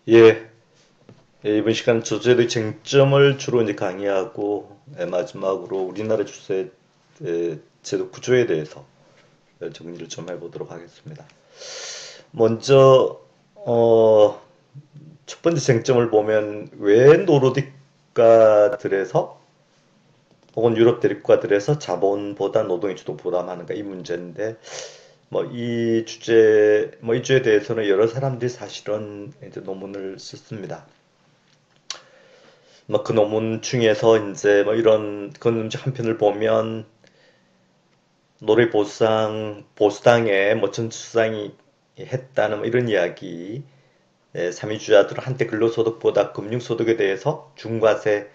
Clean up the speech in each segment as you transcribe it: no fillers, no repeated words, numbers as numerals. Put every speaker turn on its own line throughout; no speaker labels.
예, 이번 시간 주제의 쟁점을 주로 이제 강의하고, 마지막으로 우리나라 주세 제도 구조에 대해서 정리를 좀 해보도록 하겠습니다. 먼저, 첫 번째 쟁점을 보면 왜 노르딕가들에서 혹은 유럽 대립국가들에서 자본보다 노동의 주도 부담하는가 이 문제인데, 이 주제에 대해서는 여러 사람들이 사실은 이제 논문을 썼습니다. 그 논문 중에서 이제 이런 그런 한 편을 보면 노르웨이 보수당의 전수상이 했다는 이런 이야기, 삼위주자들은 한때 근로소득보다 금융소득에 대해서 중과세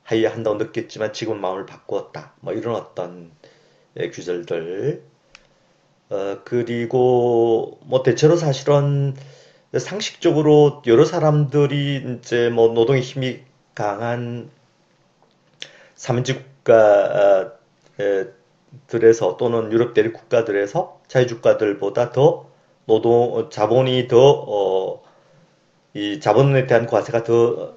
하야 한다고 느꼈지만 지금은 마음을 바꾸었다. 이런 어떤 규절들. 그리고 대체로 사실은 상식적으로 여러 사람들이 이제 노동의 힘이 강한 삼인지 국가들에서 또는 유럽 대륙 국가들에서 자유주가들보다 더 자본이 이 자본에 대한 과세가 더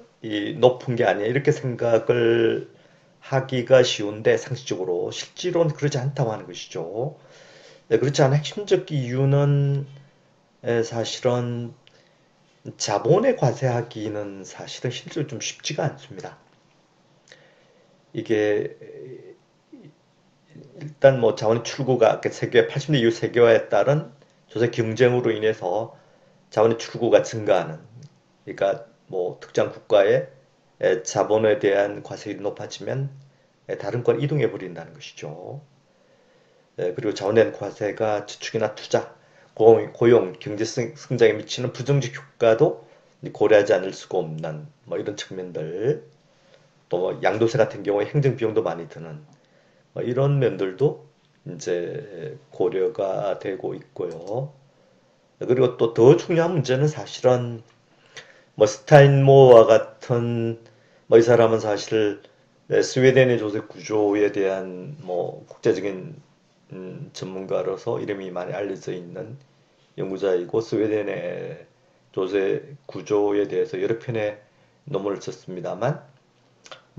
높은 게 아니야 이렇게 생각을 하기가 쉬운데 상식적으로 실제로는 그러지 않다고 하는 것이죠. 네, 그렇지 않은 핵심적 이유는 사실은 자본에 과세하기는 사실은 실제로 좀 쉽지가 않습니다. 이게 일단 자원의 출구가 세계 80년 이후 세계화에 따른 조세 경쟁으로 인해서 자원의 출구가 증가하는 그러니까 특정 국가의 자본에 대한 과세율이 높아지면 다른 권 이동해 버린다는 것이죠. 그리고 자원에 대한 과세가 지출이나 투자, 고용, 경제 성장에 미치는 부정적 효과도 고려하지 않을 수가 없는 이런 측면들 또 양도세 같은 경우에 행정 비용도 많이 드는 이런 면들도 이제 고려가 되고 있고요. 그리고 또 더 중요한 문제는 사실은 스타인모어와 같은 이 사람은 사실 스웨덴의 조세 구조에 대한 국제적인 전문가로서 이름이 많이 알려져 있는 연구자이고 스웨덴의 조세 구조에 대해서 여러 편의 논문을 썼습니다만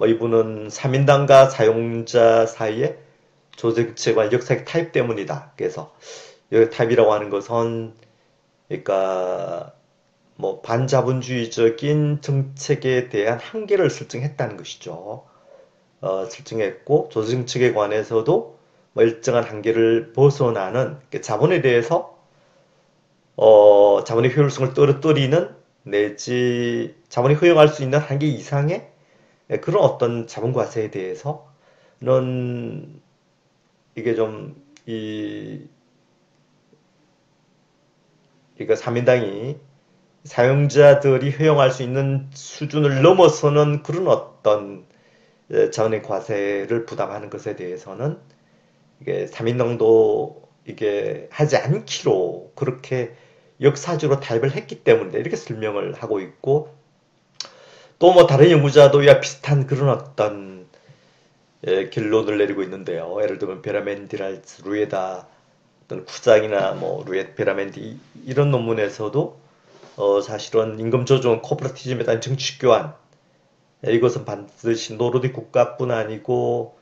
이분은 3인당과 사용자 사이에 조직체관 역사적 타입 때문이다. 그래서 여기 타입이라고 하는 것은 그러니까 반자본주의적인 정책에 대한 한계를 설정했다는 것이죠. 설정했고 조직 정책에 관해서도 일정한 한계를 벗어나는 자본에 대해서 자본의 효율성을 떨어뜨리는 내지 자본이 허용할 수 있는 한계 이상의 그런 어떤 자본 과세에 대해서는 이게 좀 그러니까 3인당이 사용자들이 허용할 수 있는 수준을 넘어서는 그런 어떤 자원의 과세를 부담하는 것에 대해서는 이게 3인당도 이게 하지 않기로 그렇게 역사적으로 타협을 했기 때문에 이렇게 설명을 하고 있고 또 다른 연구자도 이와 비슷한 그런 어떤 결론을 내리고 있는데요. 예를 들면 베라멘디랄 루에다 어떤 쿠장이나 루에 베라멘디 이런 논문에서도 사실은 임금 조정 코퍼레티즘에 대한 정치 교환 이것은 반드시 노르딕 국가뿐 아니고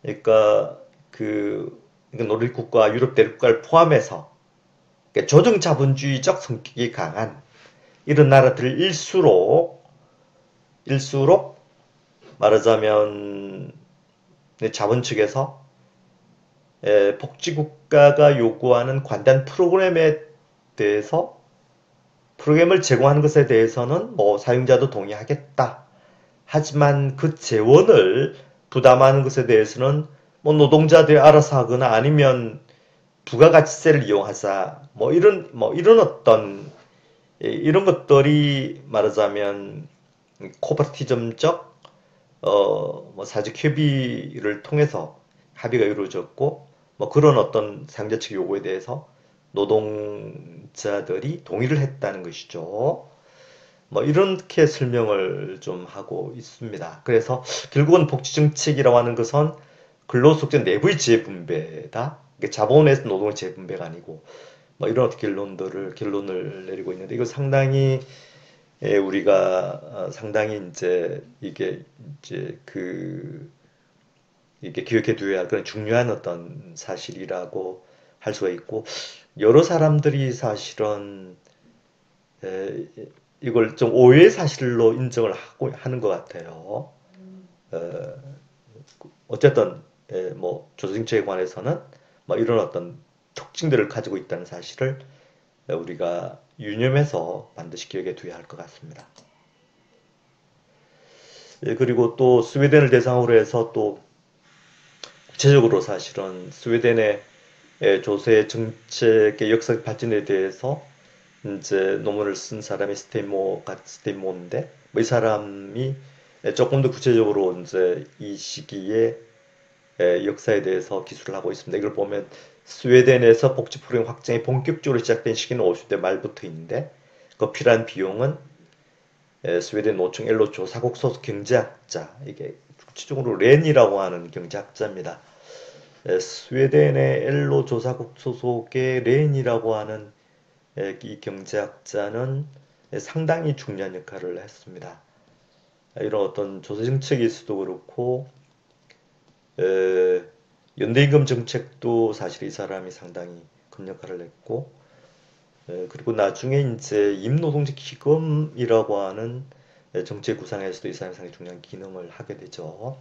그러니까 노르딕 국가 유럽 대륙국가를 포함해서 그러니까 조정자본주의적 성격이 강한 이런 나라들일수록 말하자면 자본 측에서 복지국가가 요구하는 관단 대해서 프로그램을 제공하는 것에 대해서는 사용자도 동의하겠다. 하지만 그 재원을 부담하는 것에 대해서는 노동자들이 알아서 하거나 아니면 부가가치세를 이용하자. 이런 어떤 이런 것들이 말하자면 코퍼레티즘적 사직 협의를 통해서 합의가 이루어졌고 그런 어떤 상대측 요구에 대해서 노동자들이 동의를 했다는 것이죠. 이렇게 설명을 좀 하고 있습니다. 그래서 결국은 복지정책이라고 하는 것은 근로소득 내부의 재분배다. 자본에서 노동의 재분배가 아니고 이런 결론을 내리고 있는데 이거 상당히 우리가 상당히 이제 이게 기억해 두어야 할 그런 중요한 어떤 사실이라고 할 수가 있고 여러 사람들이 사실은 에, 이걸 좀 오해의 사실로 인정을 하고 하는 것 같아요. 어, 어쨌든 뭐 조정책에 관해서는 뭐 이런 어떤 특징들을 가지고 있다는 사실을 우리가 유념해서 반드시 기억해 두어야 할 것 같습니다. 그리고 또 스웨덴을 대상으로 해서 또 구체적으로 사실은 스웨덴의 조세 정책의 역사 발전에 대해서 이제 논문을 쓴 사람이 스테인모인데 뭐 이 사람이 조금 더 구체적으로 이제 이 시기에 역사에 대해서 기술을 하고 있습니다. 이걸 보면 스웨덴에서 복지 프로그램 확장이 본격적으로 시작된 시기는 50대 말부터인데 그 필요한 비용은 스웨덴 노총 엘로 조사국 소속 경제학자 이게 구체적으로 렌이라고 하는 경제학자입니다. 스웨덴의 엘로 조사국 소속의 렌이라고 하는 이 경제학자는 상당히 중요한 역할을 했습니다. 이런 어떤 조세 정책에 있어도 그렇고 연대임금 정책도 사실 이 사람이 상당히 큰 역할을 했고 그리고 나중에 이제 임노동자 기금이라고 하는 정책 구상에서도 이 사람이 상당히 중요한 기능을 하게 되죠.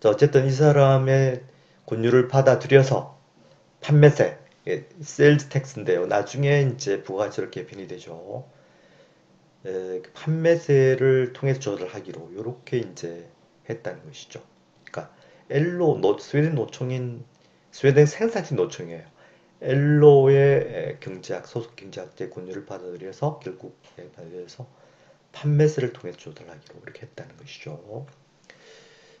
자, 어쨌든 이 사람의 권유를 받아들여서 판매세, 세일즈 텍스인데요. 나중에 이제 부가가치로 개편이 되죠. 판매세를 통해서 조절하기로 이렇게 이제 했다는 것이죠. 그러니까 스웨덴 노총인 스웨덴 생산직 노총이에요. 엘로의 경제학 소속 경제학자의 권유를 받아들여서 결국 받아들여서 판매세를 통해서 조달하기로 이렇게 했다는 것이죠.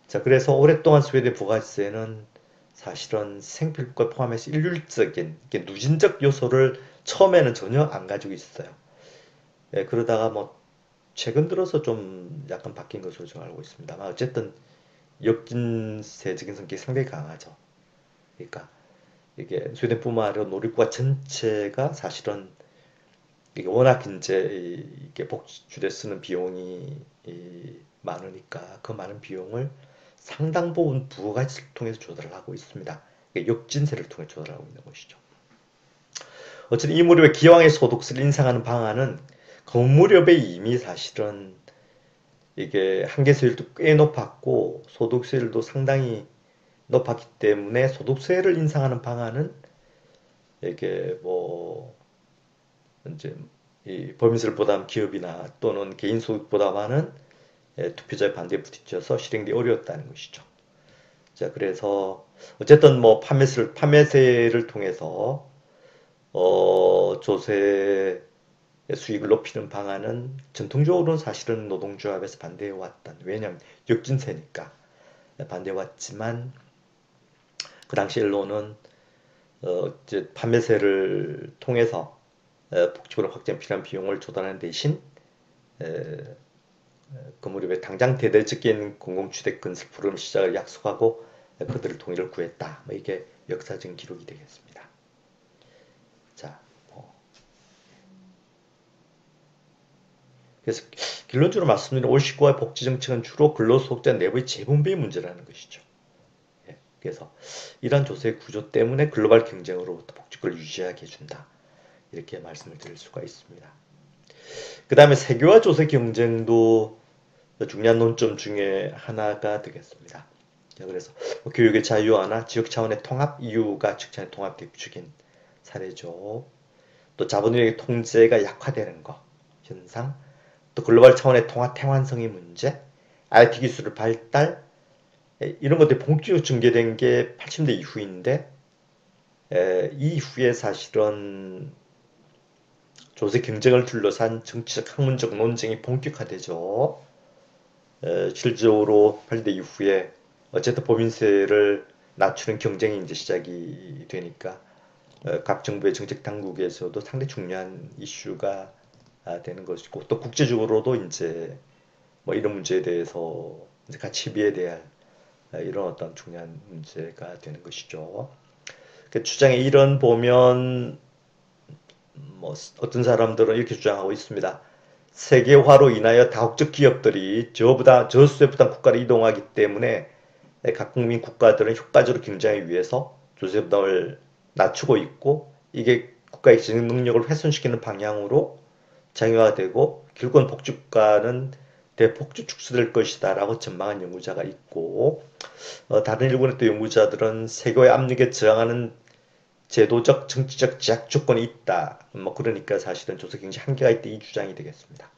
자, 그래서 오랫동안 스웨덴 부가세는 사실은 생필품과 포함해서 일률적인 누진적 요소를 처음에는 전혀 안 가지고 있어요. 그러다가 뭐 최근 들어서 좀 약간 바뀐 것으로 좀 알고 있습니다만 어쨌든 역진세적인 성격이 상당히 강하죠. 그러니까 이게 스웨덴뿐만 아니라 노르웨이가 전체가 사실은 이게 워낙 이제 이게 복지에 쓰는 비용이 많으니까 그 많은 비용을 상당 부분 부가가치를 통해서 조달을 하고 있습니다. 역진세를 통해 조달하고 있는 것이죠. 어쨌든 이 무렵에 기왕의 소득세를 인상하는 방안은 그 무렵에 이미 사실은 이게 한계세율도 꽤 높았고 소득세율도 상당히 높았기 때문에 소득세를 인상하는 방안은 이게 뭐 이제 이 법인세를 부담 기업이나 또는 개인 소득 부담하는 투표자의 반대에 부딪혀서 실행되기 어려웠다는 것이죠. 자, 그래서 어쨌든 뭐 판매세를 통해서 조세 수익을 높이는 방안은 전통적으로는 사실은 노동조합에서 반대해왔던 왜냐하면 역진세니까 반대해왔지만 그 당시 언론은 이제 판매세를 통해서 복지보다 확장 필요한 비용을 조달하는 대신 그 무렵에 당장 대대적인 공공주택 건설 프로그램 시작을 약속하고 그들을 동의를 구했다. 뭐 이게 역사적인 기록이 되겠습니다. 자, 그래서 결론적으로 말씀드리면 올 19화 복지정책은 주로 근로소득자 내부의 재분배의 문제라는 것이죠. 그래서 이러한 조세 구조 때문에 글로벌 경쟁으로부터 복지권을 유지하게 해준다. 이렇게 말씀을 드릴 수가 있습니다. 그 다음에 세계화 조세 경쟁도 중요한 논점 중에 하나가 되겠습니다. 그래서 교육의 자유화나 지역 차원의 통합 이유가 직장의 통합 대표적인 사례죠. 또 자본력의 통제가 약화되는 것 현상, 또 글로벌 차원의 통합 태환성의 문제, IT 기술의 발달 이런 것들이 본격적으로 전개된 게 80대 이후인데 이후에 사실은 조세 경쟁을 둘러싼 정치적 학문적 논쟁이 본격화되죠. 실질적으로 80대 이후에 어쨌든 법인세를 낮추는 경쟁이 이제 시작이 되니까 각 정부의 정책 당국에서도 상당히 중요한 이슈가 되는 것이고 또 국제적으로도 이제 뭐 이런 문제에 대해서 이제 같이 협의해야 될 이런 어떤 중요한 문제가 되는 것이죠. 그 주장의 일원 보면 뭐 어떤 사람들은 이렇게 주장하고 있습니다. 세계화로 인하여 다국적 기업들이 저수에 부담 국가로 이동하기 때문에 각국민 국가들은 효과적으로 경쟁하기 위해서 조세 부담을 낮추고 있고 이게 국가의 경쟁 능력을 훼손시키는 방향으로 장애화되고 결국은 복지국가는 대폭주 축소될 것이다라고 전망한 연구자가 있고 다른 일본의 또 연구자들은 세계의 압력에 저항하는 제도적, 정치적 제약 조건이 있다. 뭐 그러니까 사실은 조세 경제 한계가 있다 이 주장이 되겠습니다.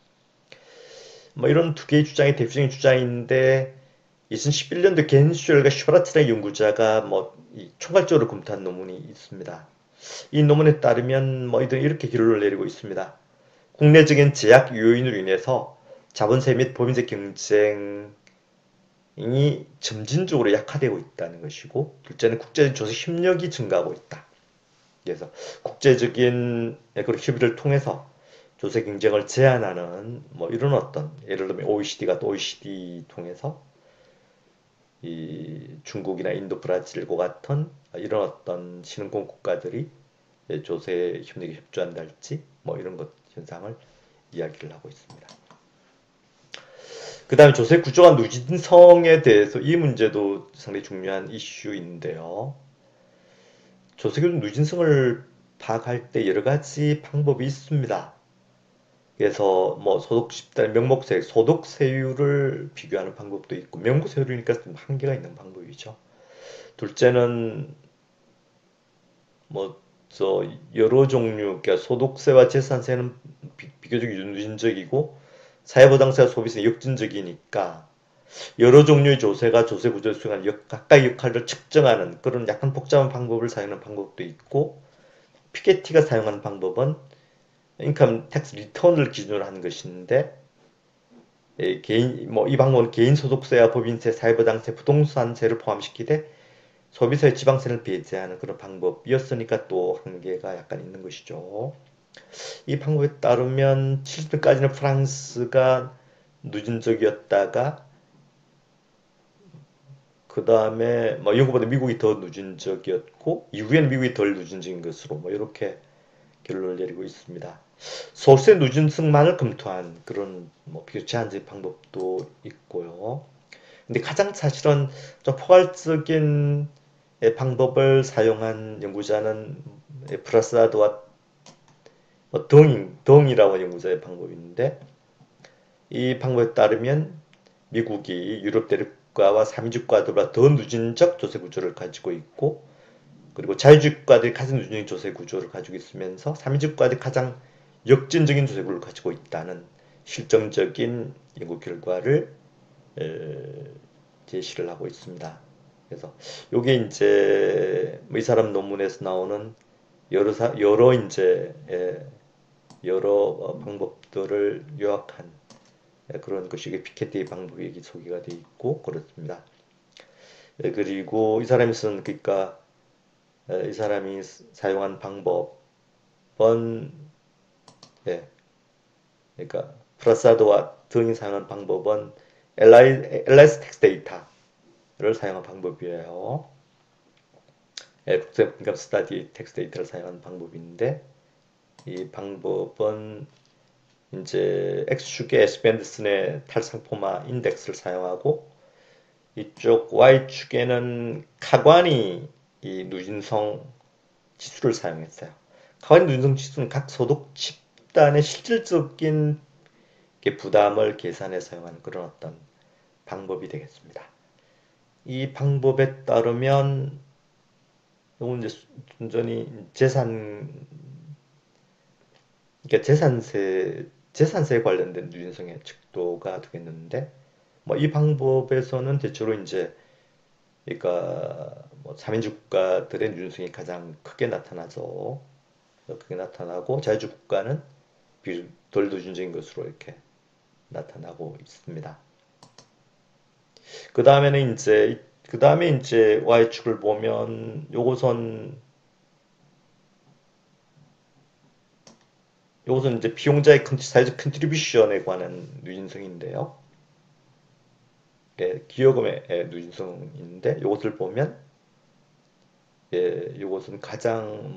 뭐 이런 두 개의 주장이 대표적인 주장인데 2011년도 겐슈얼과 슈바라트라는 연구자가 뭐 총괄적으로 검토한 논문이 있습니다. 이 논문에 따르면 뭐 이들은 이렇게 결론을 내리고 있습니다. 국내적인 제약 요인으로 인해서 자본세 및 법인세 경쟁이 점진적으로 약화되고 있다는 것이고 둘째는 국제적 조세 협력이 증가하고 있다. 그래서 국제적인 그런 협의를 통해서 조세 경쟁을 제한하는 뭐 이런 어떤 예를 들면 OECD가 또 OECD 통해서 이 중국이나 인도, 브라질과 같은 이런 어떤 신흥공 국가들이 조세 협력에 협조한달지 뭐 이런 것 현상을 이야기를 하고 있습니다. 그 다음에 조세 구조와 누진성에 대해서 이 문제도 상당히 중요한 이슈인데요. 조세금 누진성을 파악할 때 여러 가지 방법이 있습니다. 그래서 뭐 소득 집단 명목세, 소득세율을 비교하는 방법도 있고 명목세율이니까 좀 한계가 있는 방법이죠. 둘째는 뭐 저 여러 종류, 그러니까 소득세와 재산세는 비교적 유진적이고 사회보장세와 소비세 역진적이니까 여러 종류의 조세가 조세 구조에 수행하는 각각의 역할을 측정하는 그런 약간 복잡한 방법을 사용하는 방법도 있고 피케티가 사용하는 방법은 인컴 텍스 리턴을 기준으로 하는 것인데 개인 뭐 이 방법은 개인 소득세와 법인세, 사회보장세, 부동산세를 포함시키되 소비세, 지방세를 배제하는 그런 방법이었으니까 또 한계가 약간 있는 것이죠. 이 방법에 따르면 70년까지는 프랑스가 누진적이었다가 그 다음에 뭐 영국보다 미국이 더 누진적이었고 이후에는 미국이 덜 누진적인 것으로 뭐 이렇게 결론을 내리고 있습니다. 소수의 누진성만을 검토한 그런 뭐 비교 제한적인 방법도 있고요. 근데 가장 사실은 좀 포괄적인 방법을 사용한 연구자는 프라사드와 덩이라고 연구자의 방법인데 이 방법에 따르면 미국이 유럽 대륙가와 삼주국가들보다 더 누진적 조세 구조를 가지고 있고 그리고 자유주의국가들이 가장 누진적인 조세 구조를 가지고 있으면서 삼주국가들이 가장 역진적인 조세 구조를 가지고 있다는 실證적인 연구 결과를 제시를 하고 있습니다. 그래서 이게 이제 이 사람 논문에서 나오는 여러 이제 여러 방법들을 요약한 그런 것이 피케티 방법이 여기 소개가 되어 있고 그렇습니다. 그리고 이 사람이 쓴 그러니까 이 사람이 사용한 방법은 예, 그러니까 프라사도와 등이 사용한 방법은 LIS 텍스 데이터를 사용한 방법이에요. 국제인감 스타디 텍스트 데이터를 사용한 방법인데 이 방법은 이제 X축에 에스펜더슨의 탈상포마 인덱스를 사용하고 이쪽 Y축에는 카관이 이 누진성 지수를 사용했어요. 카관이 누진성 지수는 각 소득 집단의 실질적인 부담을 계산해 사용하는 그런 어떤 방법이 되겠습니다. 이 방법에 따르면 이건 이제 순전히 그러니까 재산세에 관련된 누진성의 측도가 되겠는데, 뭐 이 방법에서는 대체로 이제, 그러니까 뭐 3인주 국가들의 누진성이 가장 크게 나타나죠. 크게 나타나고 자유주 국가는 덜 누진적인 것으로 이렇게 나타나고 있습니다. 그 다음에 이제 Y축을 보면 요것은 이제 비용자의 사회적 컨트리뷰션에 관한 누진성인데요. 예, 기여금의 누진성인데 요것을 보면 요것은 가장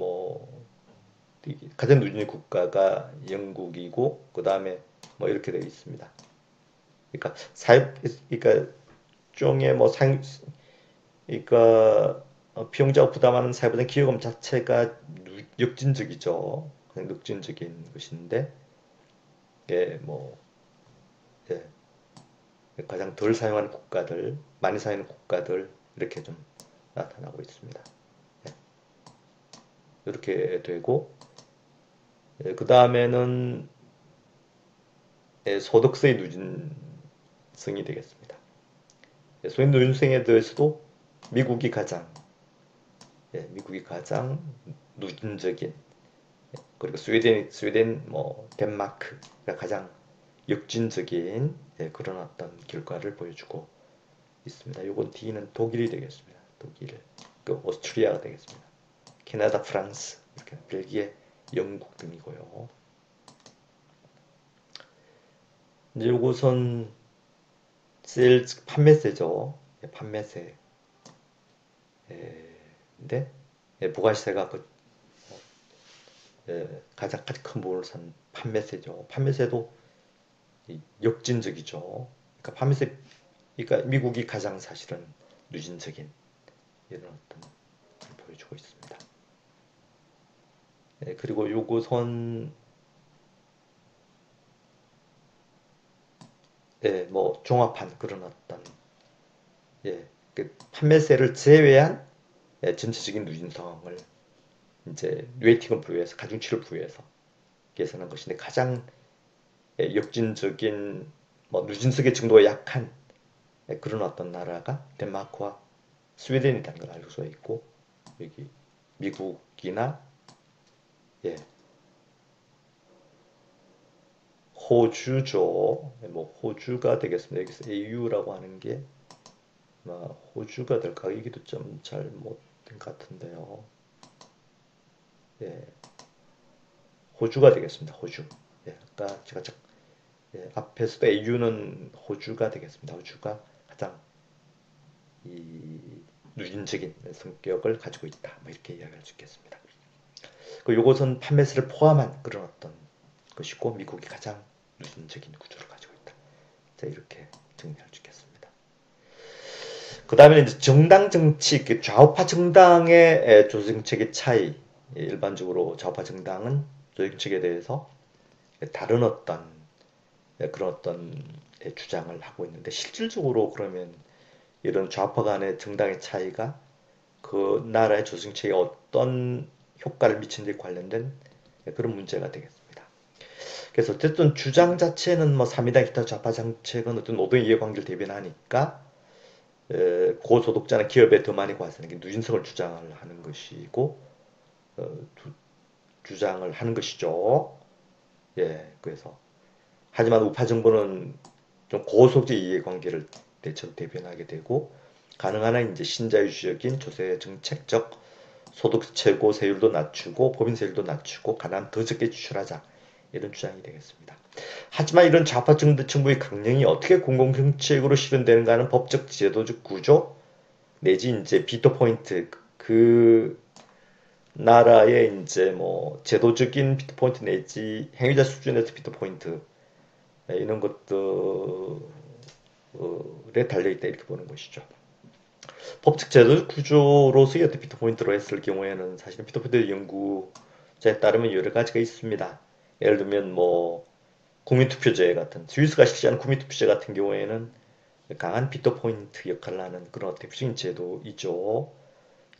누진 국가가 영국이고 그 다음에 뭐 이렇게 되어 있습니다. 그러니까 사회, 그러니까 종의 뭐 그러니까 비용자가 부담하는 사회보장 기여금 자체가 역진적이죠. 그냥 늑진적인 것인데, 예, 뭐, 예, 가장 덜 사용하는 국가들, 많이 사용하는 국가들 이렇게 좀 나타나고 있습니다. 예, 이렇게 되고, 예, 그 다음에는 예, 소득세의 누진성이 되겠습니다. 예, 소득 누진성에 대해서도 미국이 가장 미국이 가장 누진적인 그리고 스웨덴, 뭐 덴마크가 가장 역진적인 그런 어떤 결과를 보여주고 있습니다. 요건 D는 독일이 되겠습니다. 독일, 그 오스트리아가 되겠습니다. 캐나다, 프랑스, 이렇게 벨기에, 영국 등이고요. 이제 요것은 세일즈 판매세죠. 판매세. 인데 부가세가 가장 큰 부분을 산 판매세죠. 판매세도 역진적이죠. 그러니까 판매세, 그러니까 미국이 가장 사실은 누진적인 이런 어떤 걸 보여주고 있습니다. 그리고 요것은 뭐 종합한 그런 어떤 그 판매세를 제외한 전체적인 누진성을 이제 웨이팅을 부여해서 가중치를 부여해서 계산한 것인데 가장 역진적인 뭐 누진성의 정도가 약한 그런 어떤 나라가 덴마크와 스웨덴이라는 걸 알고 있고 여기 미국이나 예, 호주죠. 뭐 호주가 되겠습니다. 여기서 AU라고 하는 게 호주가 될까? 이기도 좀 잘못된 것 같은데요. 예, 호주가 되겠습니다. 호주. 예, 아까 제가 앞에서도 AU는 호주가 되겠습니다. 호주가 가장 이 누진적인 성격을 가지고 있다. 뭐 이렇게 이야기할 수 있겠습니다. 그 요것은 판매세를 포함한 그런 어떤 것이고 미국이 가장 누진적인 구조를 가지고 있다. 자, 이렇게 정리할 수 있겠습니다. 그 다음에 이제 정당 정치, 좌우파 정당의 조정책의 차이. 일반적으로 좌우파 정당은 조정책에 대해서 다른 어떤 그런 어떤 주장을 하고 있는데 실질적으로 그러면 이런 좌파 간의 정당의 차이가 그 나라의 조정책에 어떤 효과를 미치는지 관련된 그런 문제가 되겠습니다. 그래서 어쨌든 주장 자체는 뭐 3위당 기타 좌파 정책은 어떤 노동의 이해관계를 대변하니까 고소득자나 기업에 더 많이 과세하는 게 누진성을 주장을 하는 것이고 주장을 하는 것이죠. 예, 그래서 하지만 우파 정부는 좀 고소득자 이해관계를 대변하게 되고 가능한 한 이제 신자유주의적인 조세 정책적 소득 최고 세율도 낮추고 법인세율도 낮추고 가난 더 적게 지출하자 이런 주장이 되겠습니다. 하지만 이런 좌파 정부의 강령이 어떻게 공공정책으로 실현되는가 하는 법적 제도적 구조 내지 이제 비토 포인트 그 나라의 이제 뭐 제도적인 비토 포인트 내지 행위자 수준에서 비토 포인트 이런 것들에 달려있다 이렇게 보는 것이죠. 법적 제도적 구조로서의 어떤 비트 포인트로 했을 경우에는 사실은 비트 포인트 연구자에 따르면 여러 가지가 있습니다. 예를 들면 뭐 국민투표제 같은 스위스가 실시하는 국민투표제 같은 경우에는 강한 비트 포인트 역할을 하는 그런 대표적인 제도이죠.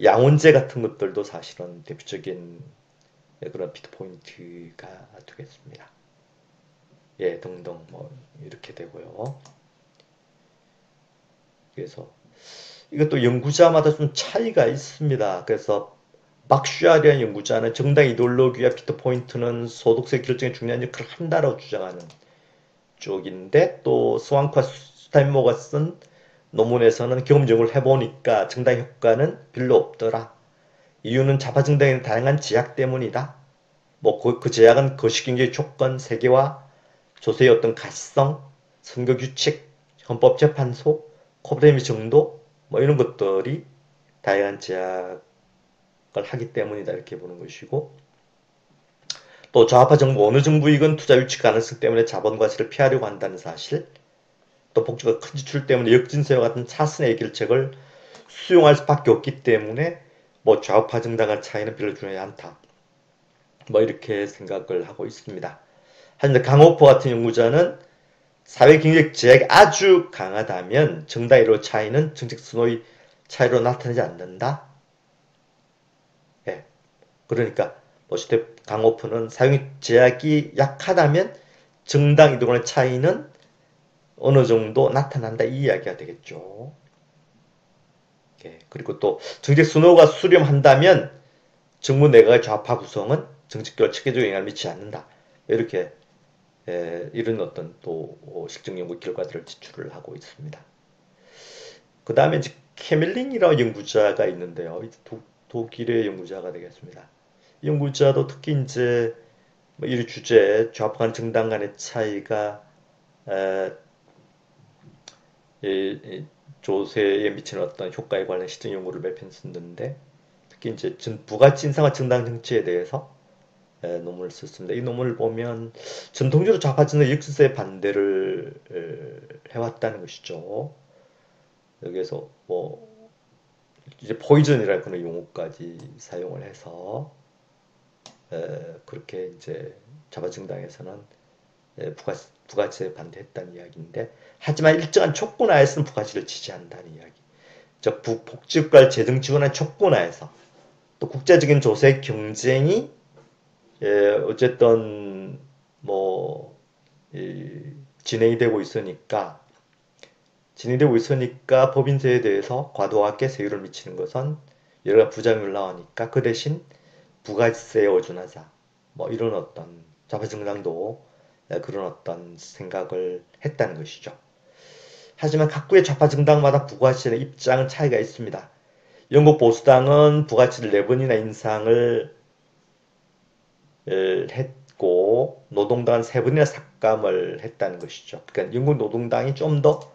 양원제 같은 것들도 사실은 대표적인 그런 비트 포인트가 되겠습니다. 예, 등등 뭐 이렇게 되고요. 그래서 이것도 연구자마다 좀 차이가 있습니다. 그래서 박슈아리안 연구자는 정당 이데올로기와 비트 포인트는 소득세 결정에 중요한 역할을 한다고 주장하는 쪽인데 또 스완과 스타인모가 쓴 논문에서는 경험 연구를 해보니까 정당 효과는 별로 없더라. 이유는 좌파 정당의 다양한 제약 때문이다. 뭐 그 제약은 거시경제 조건, 세계화, 조세의 어떤 가시성, 선거규칙, 헌법재판소, 코프레미 정도 뭐 이런 것들이 다양한 제약을 하기 때문이다 이렇게 보는 것이고 또 좌파 정부 어느 정부 이건 투자 유치 가능성 때문에 자본 과세를 피하려고 한다는 사실, 또 복지가 큰 지출 때문에 역진세와 같은 차선의 해결책을 수용할 수밖에 없기 때문에 뭐 좌우파 정당 간 차이는 별로 중요하지 않다. 뭐 이렇게 생각을 하고 있습니다. 하지만 강호포 같은 연구자는 사회 경제적 제약이 아주 강하다면 정당으로 차이는 정책 선호의 차이로 나타나지 않는다. 예. 그러니까 어쨌든 강호포는 사회 제약이 약하다면 정당 이동 간의 차이는 어느 정도 나타난다 이 이야기가 되겠죠. 예. 그리고 또 정책 선호가 수렴한다면 정부 내각의 좌파 구성은 정책 결 체계적인 영향을 미치지 않는다. 이렇게 이런 어떤 또 실증 연구 결과들을 제출을 하고 있습니다. 그 다음에 이제 케밀링이라는 연구자가 있는데요. 독일의 연구자가 되겠습니다. 이 연구자도 특히 이제 이 주제 좌파 간 정당 간의 차이가 에, 조세에 미치는 어떤 효과에 관한 실증 연구를 몇 편 썼는데 특히 이제 부가치 인상과 정당 정치에 대해서 논문을 썼습니다. 이 논문을 보면 전통적으로 좌파 정당 역사에 반대를 해왔다는 것이죠. 여기에서 뭐 이제 포이즌이라는 그런 용어까지 사용을 해서 그렇게 이제 좌파 정당에서는 부가치에 반대했다는 이야기인데 하지만 일정한 촉구나에서는 부가치를 지지한다는 이야기. 즉 복지국가를 재정 지원한 촉구나에서 또 국제적인 조세 경쟁이 어쨌든 뭐 진행이 되고 있으니까 법인세에 대해서 과도하게 세율을 미치는 것은 여러 가지 부작용을 나오니까 그 대신 부가세에 의존하자. 뭐 이런 어떤 좌파정당도 그런 어떤 생각을 했다는 것이죠. 하지만 각국의 좌파정당마다 부가세의 입장은 차이가 있습니다. 영국 보수당은 부가치를 4번이나 인상을 했고 노동당은 3번이나 삭감을 했다는 것이죠. 그러니까 영국 노동당이 좀 더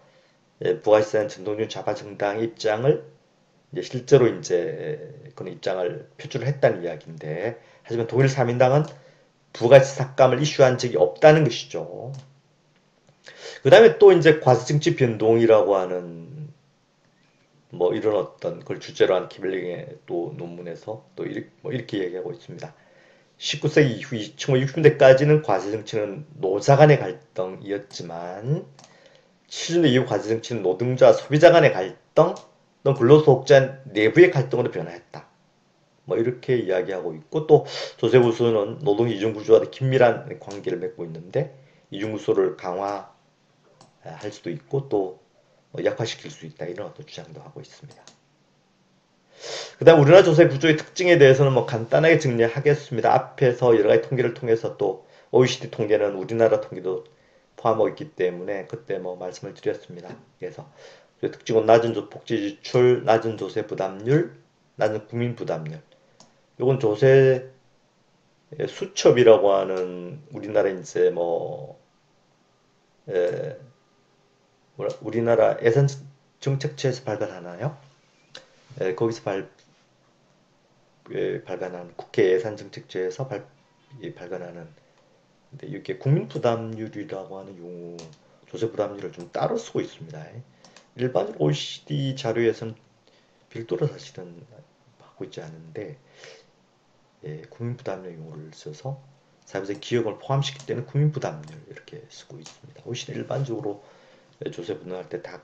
부가시장 전통적인 좌파 정당의 입장을 이제 실제로 이제 그런 입장을 표출을 했다는 이야기인데 하지만 독일 사민당은 부가치 삭감을 이슈한 적이 없다는 것이죠. 그 다음에 또 이제 과세정치 변동이라고 하는 뭐 이런 어떤 걸 주제로 한 키블링의 또 논문에서 또 이렇게 얘기하고 있습니다. 19세기 이후 1960년대까지는 과세정치는 노자 간의 갈등이었지만 70년대 이후 과세정치는 노동자, 소비자 간의 갈등 또는 근로소득자 내부의 갈등으로 변화했다. 뭐 이렇게 이야기하고 있고 또 조세부수는 노동 이중구조와 긴밀한 관계를 맺고 있는데 이중구조를 강화할 수도 있고 또 약화시킬 수 있다 이런 어떤 주장도 하고 있습니다. 그 다음 우리나라 조세 구조의 특징에 대해서는 뭐 간단하게 정리하겠습니다. 앞에서 여러 가지 통계를 통해서 또 OECD 통계는 우리나라 통계도 포함하고 있기 때문에 그때 뭐 말씀을 드렸습니다. 그래서 특징은 낮은 복지 지출, 낮은 조세 부담률, 낮은 국민 부담률. 이건 조세 수첩이라고 하는 우리나라 이제 뭐 에, 우리나라 예산 정책처에서 발간하나요? 거기서 발간한 국회 예산정책처에서 발간하는 근데 이게 국민부담률이라고 하는 용어 조세부담률을 좀 따로 쓰고 있습니다. 일반적으로 OECD 자료에서는 별도로 사실은 하고 있지 않은데 국민부담률 용어를 써서 사회적 기업을 포함시킬 때는 국민부담률 이렇게 쓰고 있습니다. OECD 일반적으로 조세 분할할 때 다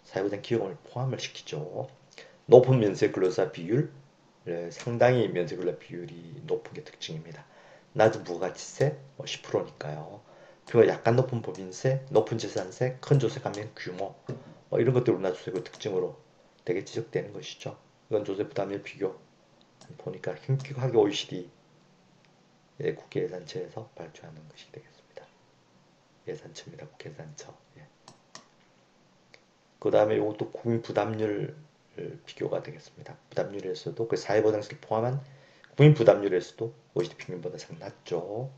사회적 기업을 포함을 시키죠. 높은 면세 근로자 비율, 상당히 면세 근로 비율이 높은 게 특징입니다. 낮은 부가가치세 10%니까요. 그리고 약간 높은 법인세, 높은 재산세, 큰 조세 감면 규모 이런 것들이 우리나라 조세의 특징으로 되게 지적되는 것이죠. 이건 조세 부담률 비교 보니까 현격하게 OECD 국회 예산처에서 발표하는 것이 되겠습니다. 예산처입니다. 국회 예산처. 예. 그 다음에 이것도 국민 부담률 비교가 되겠습니다. 부담률에서도 그 사회보장세를 포함한 국민 부담률에서도 OECD 평균보다 상당히 낮죠.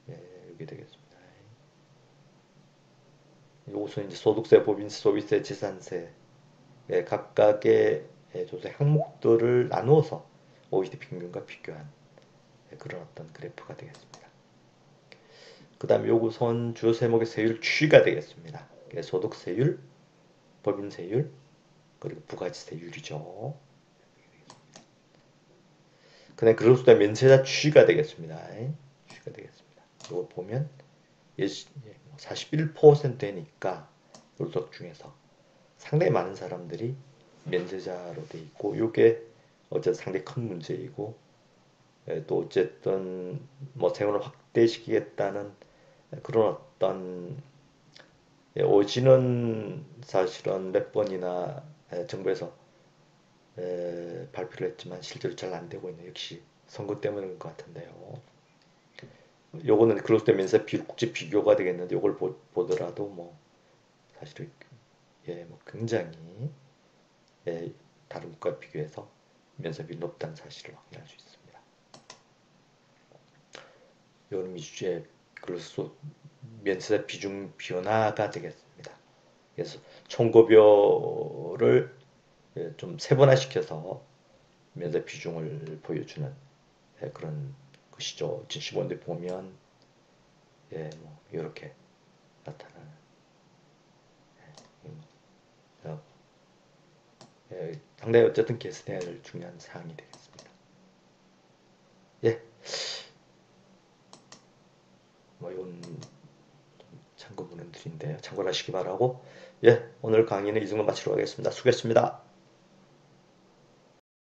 예, 여기 되겠습니다. 이것은 이제 소득세, 법인세, 소비세, 재산세 각각의 조세 항목들을 나누어서 OECD 평균과 비교한 그런 어떤 그래프가 되겠습니다. 그 다음 요구선 주요 세목의 세율 추이가 되겠습니다. 소득세율, 법인세율, 그리고 부가지세율이죠. 그 다음에 그로부터 면세자 추이가 되겠습니다. 추이가 되겠습니다. 이거 보면 41%니까 소득 중에서 상당히 많은 사람들이 면세자로 돼 있고 요게 어쨌든 상당히 큰 문제이고 또 어쨌든 뭐 세금을 확대시키겠다는 그런 어떤 오지는 사실은 몇 번이나 정부에서 발표를 했지만 실제로 잘 안 되고 있는 역시 선거 때문인 것 같은데요. 요거는 그로스 면세 국제 비교가 되겠는데 요걸 보더라도 뭐 사실 뭐 굉장히 다른 국가에 비교해서 면세비 높다는 사실을 확인할 수 있습니다. 요는 미주의 그로스 면세 비중 변화가 되겠습니다. 그래서 총급여를 좀 세분화시켜서 면세 비중을 보여주는 그런 것이죠. 2015년에 보면 뭐 이렇게 나타나는 상당히 어쨌든 개선해야 할 중요한 사항이 되겠습니다. 뭐 이건 참고문헌들인데요. 참고를 하시기 바라고 오늘 강의는 이 정도 마치도록 하겠습니다. 수고했습니다.